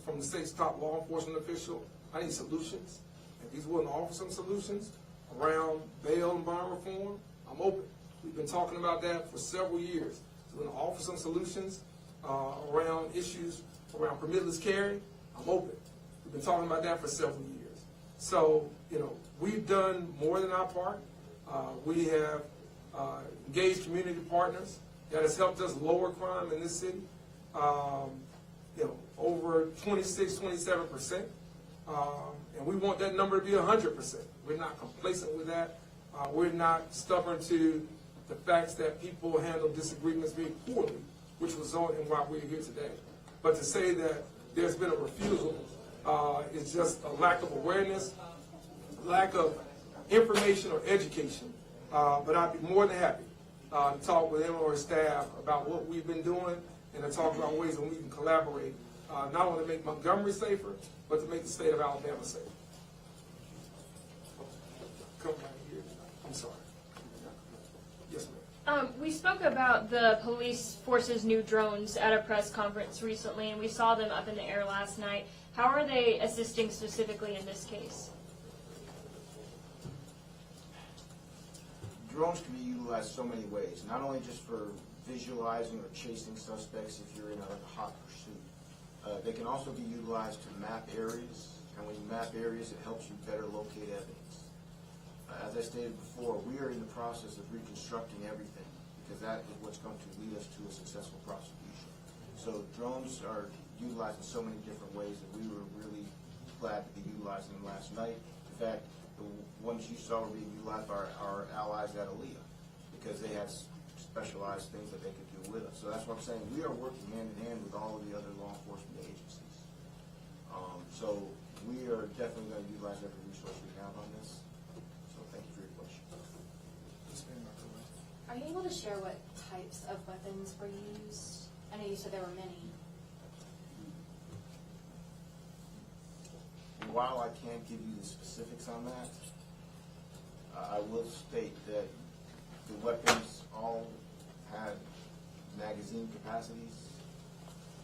from the state's top law enforcement official. I need solutions. If he's willing to offer some solutions around bail and bond reform, I'm open. We've been talking about that for several years. He's willing to offer some solutions around issues around permitless carry, I'm open. We've been talking about that for several years. So, you know, we've done more than our part. We have engaged community partners that has helped us lower crime in this city. You know, over 26, 27%. And we want that number to be 100%. We're not complacent with that. We're not stubborn to the facts that people handle disagreements very poorly, which resulted in why we're here today. But to say that there's been a refusal is just a lack of awareness, lack of information or education. But I'd be more than happy to talk with him or his staff about what we've been doing and to talk about ways that we can collaborate, not only to make Montgomery safer, but to make the state of Alabama safer. Come right here. I'm sorry. Yes, ma'am. We spoke about the police force's new drones at a press conference recently, and we saw them up in the air last night. How are they assisting specifically in this case? Drones can be utilized so many ways, not only just for visualizing or chasing suspects if you're in a hot pursuit. They can also be utilized to map areas, and when you map areas, it helps you better locate evidence. As I stated before, we are in the process of reconstructing everything, because that is what's going to lead us to a successful prosecution. So drones are utilized in so many different ways that we were really glad to be utilizing them last night. In fact, the ones you saw were being utilized by our allies at Aaliyah, because they had specialized things that they could do with us. So that's what I'm saying. We are working hand in hand with all of the other law enforcement agencies. So we are definitely going to utilize every resource we have on this. So thank you for your question. Are you able to share what types of weapons were used? I know you said there were many. While I can't give you the specifics on that, I will state that the weapons all had magazine capacities.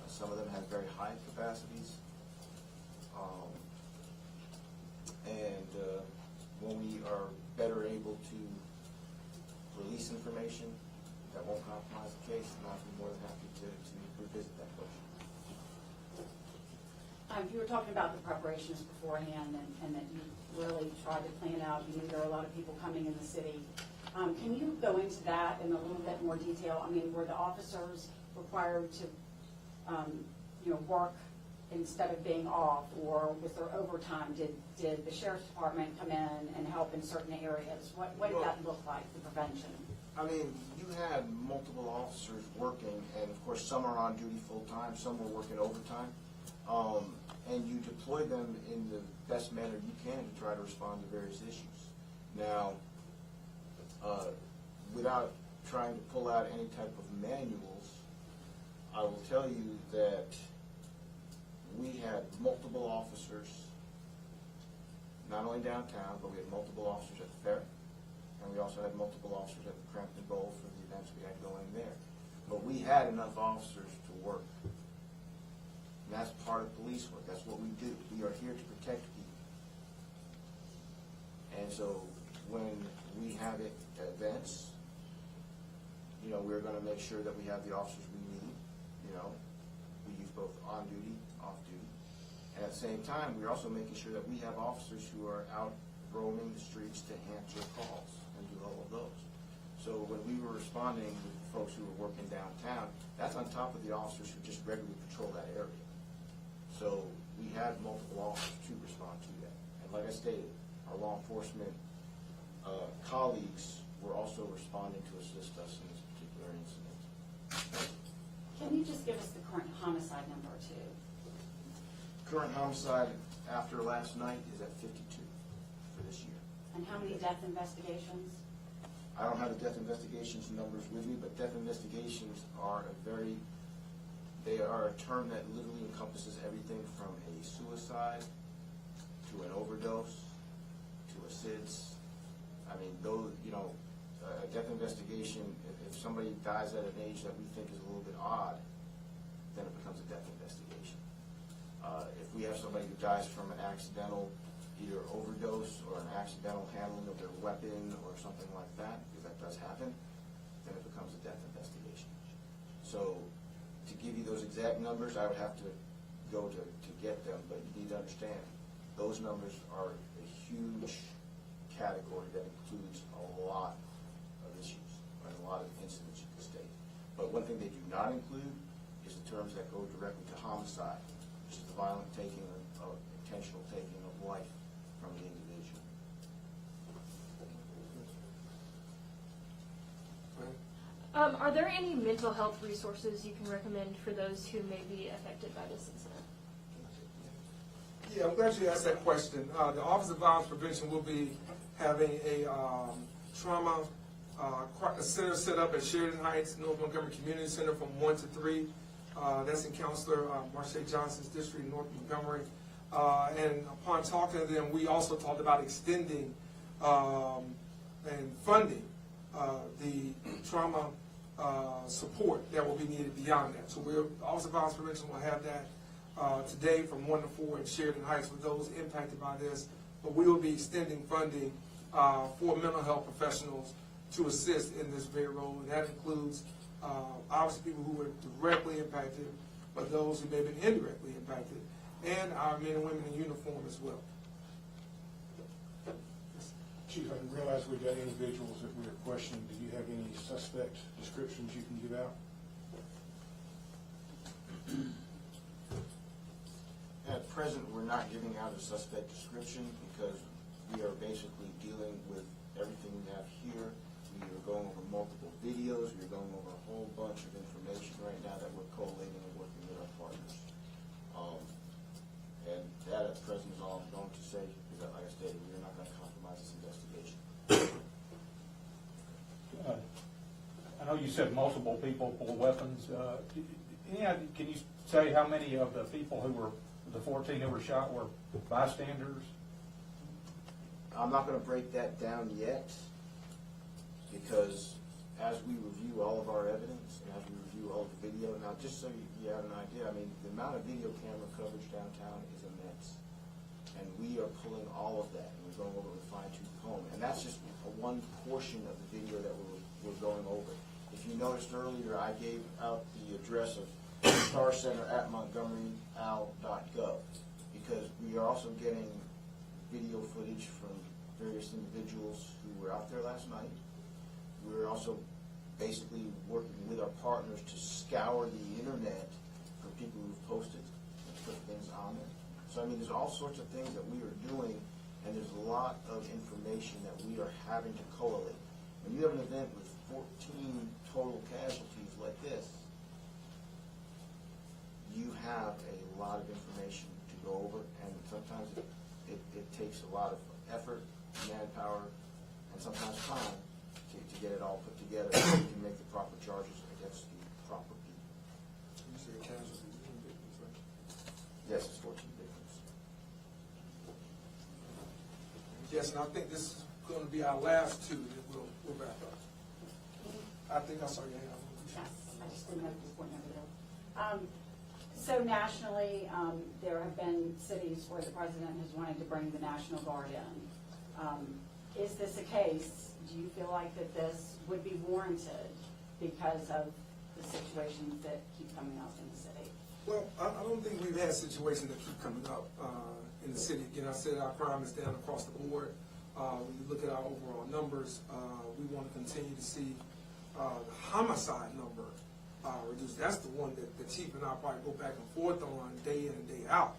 Some of them had very high capacities. When we are better able to release information that won't compromise the case, then I'll be more than happy to revisit that question. You were talking about the preparations beforehand and that you really tried to plan out. You knew there were a lot of people coming in the city. Can you go into that in a little bit more detail? I mean, were the officers required to, work instead of being off, or was there overtime? Did the sheriff's department come in and help in certain areas? What did that look like, the prevention? I mean, you had multiple officers working, and of course, some are on duty full-time, some were working overtime. And you deploy them in the best manner you can to try to respond to various issues. Now, without trying to pull out any type of manuals, I will tell you that we had multiple officers, not only downtown, but we had multiple officers at the fair, and we also had multiple officers at the Crampton Bowl for the events we had going there. But we had enough officers to work. And that's part of police work. That's what we do. We are here to protect people. And so when we have events, we're going to make sure that we have the officers we need. We use both on duty, off duty. And at the same time, we're also making sure that we have officers who are out roaming the streets to answer calls and do all of those. So when we were responding with folks who were working downtown, that's on top of the officers who just regularly patrol that area. So we had multiple officers to respond to that. And like I stated, our law enforcement colleagues were also responding to assist us in this particular incident. Can you just give us the current homicide number, too? Current homicide after last night is at 52 for this year. And how many death investigations? I don't have the death investigations numbers with me, but death investigations are they are a term that literally encompasses everything from a suicide to an overdose to a SIDS. I mean, those, a death investigation, if somebody dies at an age that we think is a little bit odd, then it becomes a death investigation. If we have somebody who dies from an accidental either overdose or an accidental handling of their weapon or something like that, because that does happen, then it becomes a death investigation. So to give you those exact numbers, I would have to go to get them, but you need to understand, those numbers are a huge category that includes a lot of issues and a lot of incidents you can state. But one thing they do not include is the terms that go directly to homicide, which is the violent taking of intentional taking of life from the individual. Are there any mental health resources you can recommend for those who may be affected by this incident? Yeah, I'm glad you asked that question. The Office of Violence Prevention will be having a trauma center set up at Sheridan Heights, North Montgomery Community Center from 1 to 3. That's in Counselor Marche Johnson's district in North Montgomery. And upon talking to them, we also talked about extending and funding the trauma support that will be needed beyond that. So the Office of Violence Prevention will have that today from 1 to 4 in Sheridan Heights for those impacted by this. But we will be extending funding for mental health professionals to assist in this very role. And that includes obviously people who were directly impacted, but those who may have been indirectly impacted, and our men and women in uniform as well. Chief, I didn't realize we got individuals that we were questioning. Do you have any suspect descriptions you can give out? At present, we're not giving out a suspect description because We are basically dealing with everything we have here. We are going over multiple videos. We are going over a whole bunch of information right now that we're collating and working with our partners. And that at present is all I'm going to say, because like I stated, we are not going to compromise this investigation. I know you said multiple people pull weapons. Can you say how many of the people who were, the 14 who were shot, were bystanders? I'm not going to break that down yet, because as we review all of our evidence and as we review all the video, now just so you have an idea, I mean, the amount of video camera coverage downtown is immense. And we are pulling all of that, and we're going over with a fine-tooth comb. And that's just one portion of the video that we're going over. If you noticed earlier, I gave out the address of Star Center at montgomeryal.gov, because we are also getting video footage from various individuals who were out there last night. We're also basically working with our partners to scour the internet for people who've posted and put things on there. So I mean, there's all sorts of things that we are doing, and there's a lot of information that we are having to collate. When you have an event with 14 total casualties like this, you have a lot of information to go over, and sometimes it takes a lot of effort, manpower, and sometimes time to get it all put together so you can make the proper charges against the proper people. You say casualties, victims, right? Yes, it's 14 victims. Yes, and I think this is going to be our last two that we'll wrap up. I think I saw your hand. Yes, I just didn't know if this point number though. So nationally, there have been cities where the president has wanted to bring the National Guard in. Is this a case? Do you feel like that this would be warranted because of the situations that keep coming up in the city? Well, I don't think we've had situations that keep coming up in the city. Again, I said our crime is down across the board. When you look at our overall numbers, we want to continue to see the homicide number reduced. That's the one that the chief and I probably go back and forth on day in and day out.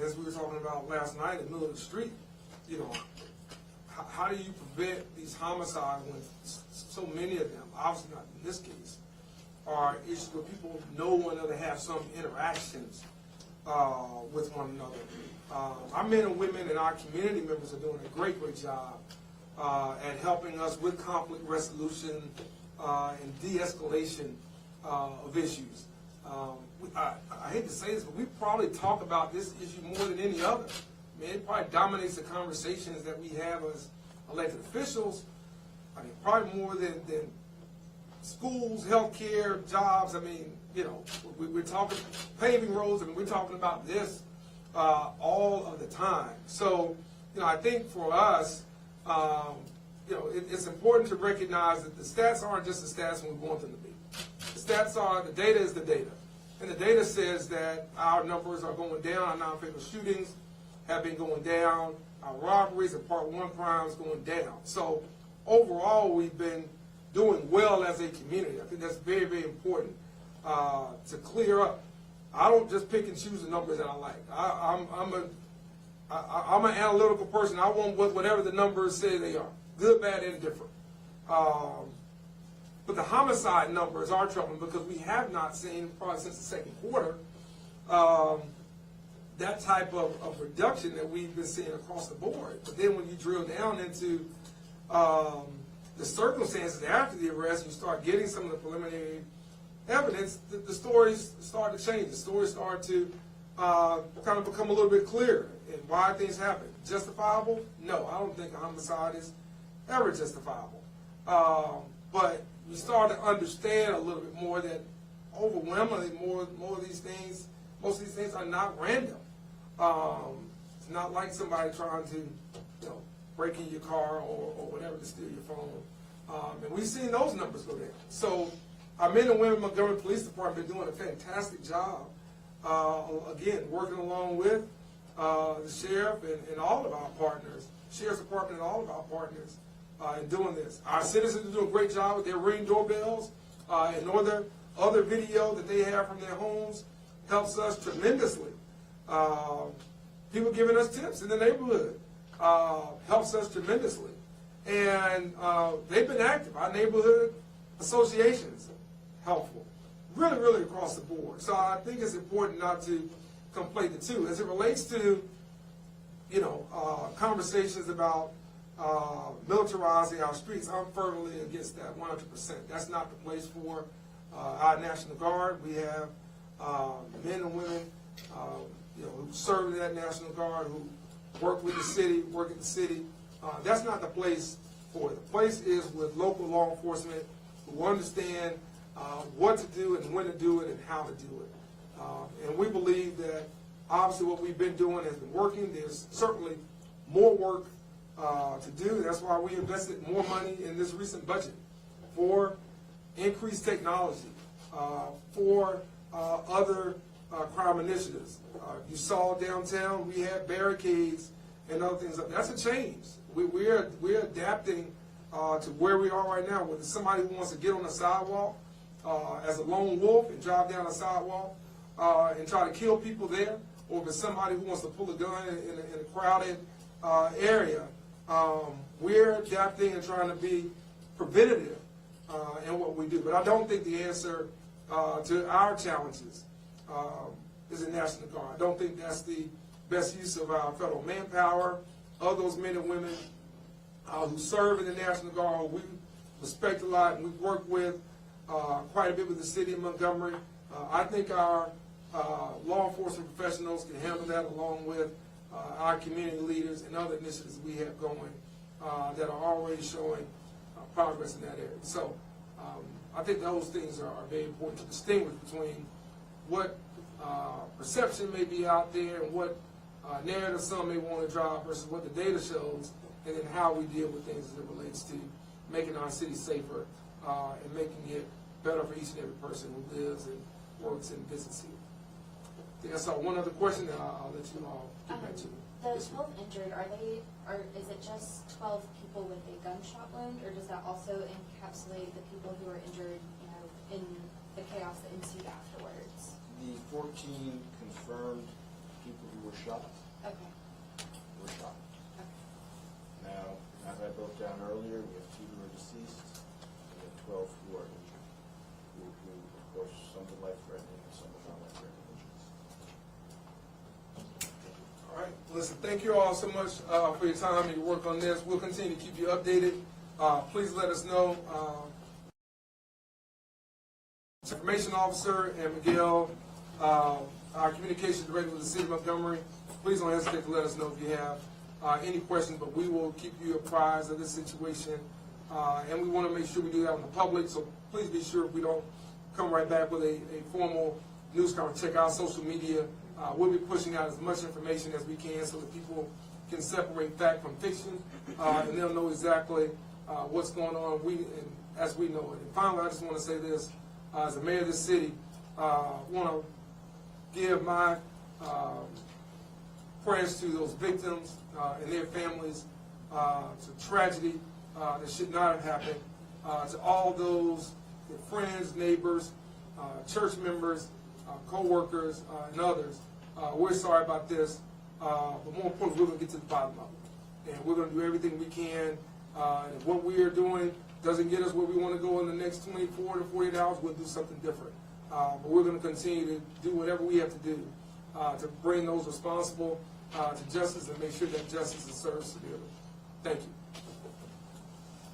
As we were talking about last night in the middle of the street, you know, how do you prevent these homicides when so many of them, obviously not in this case, are issues where people know one another, have some interactions with one another. Our men and women and our community members are doing a great job at helping us with conflict resolution and de-escalation of issues. I hate to say this, but we probably talk about this issue more than any other. I mean, it probably dominates the conversations that we have as elected officials. I mean, probably more than schools, healthcare, jobs. I mean, you know, we're talking paving roads. I mean, we're talking about this all of the time. So, you know, I think for us, you know, it's important to recognize that the stats aren't just the stats when we want them to be. The stats are, the data is the data. And the data says that our numbers are going down, our non-fatal shootings have been going down, our robberies and Part 1 crimes going down. So overall, we've been doing well as a community. I think that's very, very important to clear up. I don't just pick and choose the numbers that I like. I'm an analytical person. I want whatever the numbers say they are, good, bad, and different. But the homicide numbers are troubling because we have not seen, probably since the second quarter, that type of reduction that we've been seeing across the board. But then when you drill down into the circumstances after the arrest, you start getting some of the preliminary evidence, the stories start to change. The stories start to kind of become a little bit clearer and why things happen. Justifiable? No, I don't think a homicide is ever justifiable. But you start to understand a little bit more that overwhelmingly more of these things, most of these things are not random. It's not like somebody trying to, you know, break in your car or whatever to steal your phone. And we've seen those numbers go down. So our men and women in Montgomery Police Department are doing a fantastic job. Again, working along with the sheriff and all of our partners, sheriff's department and all of our partners in doing this. Our citizens are doing a great job with their Ring doorbells and other video that they have from their homes helps us tremendously. People giving us tips in the neighborhood helps us tremendously. And they've been active. Our neighborhood associations, helpful. Really, really across the board. So I think it's important not to conflate the two. As it relates to, conversations about militarizing our streets, I'm firmly against that 100%. That's not the place for our National Guard. We have men and women, who serve in that National Guard, who work with the city, work at the city. That's not the place for it. The place is with local law enforcement who understand what to do and when to do it and how to do it. And we believe that obviously what we've been doing has been working. There's certainly more work to do. That's why we invested more money in this recent budget for increased technology, for other crime initiatives. You saw downtown we had barricades and other things. That's a change. We're adapting to where we are right now. Whether somebody who wants to get on the sidewalk as a lone wolf and drive down the sidewalk and try to kill people there, or if it's somebody who wants to pull a gun in a crowded area, we're adapting and trying to be preventative in what we do. But I don't think the answer to our challenges is a National Guard. I don't think that's the best use of our federal manpower, of those men and women who serve in the National Guard, who we respect a lot and we've worked with quite a bit with the city of Montgomery. I think our law enforcement professionals can handle that, along with our community leaders and other initiatives we have going that are already showing progress in that area. So I think those things are very important to distinguish between what perception may be out there and what narrative some may want to drive versus what the data shows, and then how we deal with things as it relates to making our city safer and making it better for each and every person who lives and works and visits here. I think I saw one other question that I'll let you all get back to. The 12 injured, is it just 12 people with a gunshot wound, or does that also encapsulate the people who were injured, in the chaos that ensued afterwards? The 14 confirmed people who were shot Okay. were shot. Okay. Now, as I broke down earlier, we have 2 who are deceased, and we have 12 who are injured. Who, of course, some with life-threatening and some with non-life-threatening injuries. All right. Listen, thank you all so much for your time and your work on this. We'll continue to keep you updated. Please let us know. Information Officer and Miguel, our communications director with the City of Montgomery, please don't hesitate to let us know if you have any questions, but we will keep you apprised of this situation. And we want to make sure we do that on the public, so please be sure we don't come right back with a formal news conference. Check out social media. We'll be pushing out as much information as we can so that people can separate fact from fiction, and they'll know exactly what's going on as we know it. And finally, I just want to say this. As the mayor of this city, I want to give my prayers to those victims and their families. It's a tragedy that should not have happened. To all those friends, neighbors, church members, co-workers, and others, we're sorry about this, but more importantly, we're going to get to the bottom of it. And we're going to do everything we can. And if what we are doing doesn't get us where we want to go in the next 24 to 48 hours, we'll do something different. But we're going to continue to do whatever we have to do to bring those responsible to justice and make sure that justice is served severely. Thank you.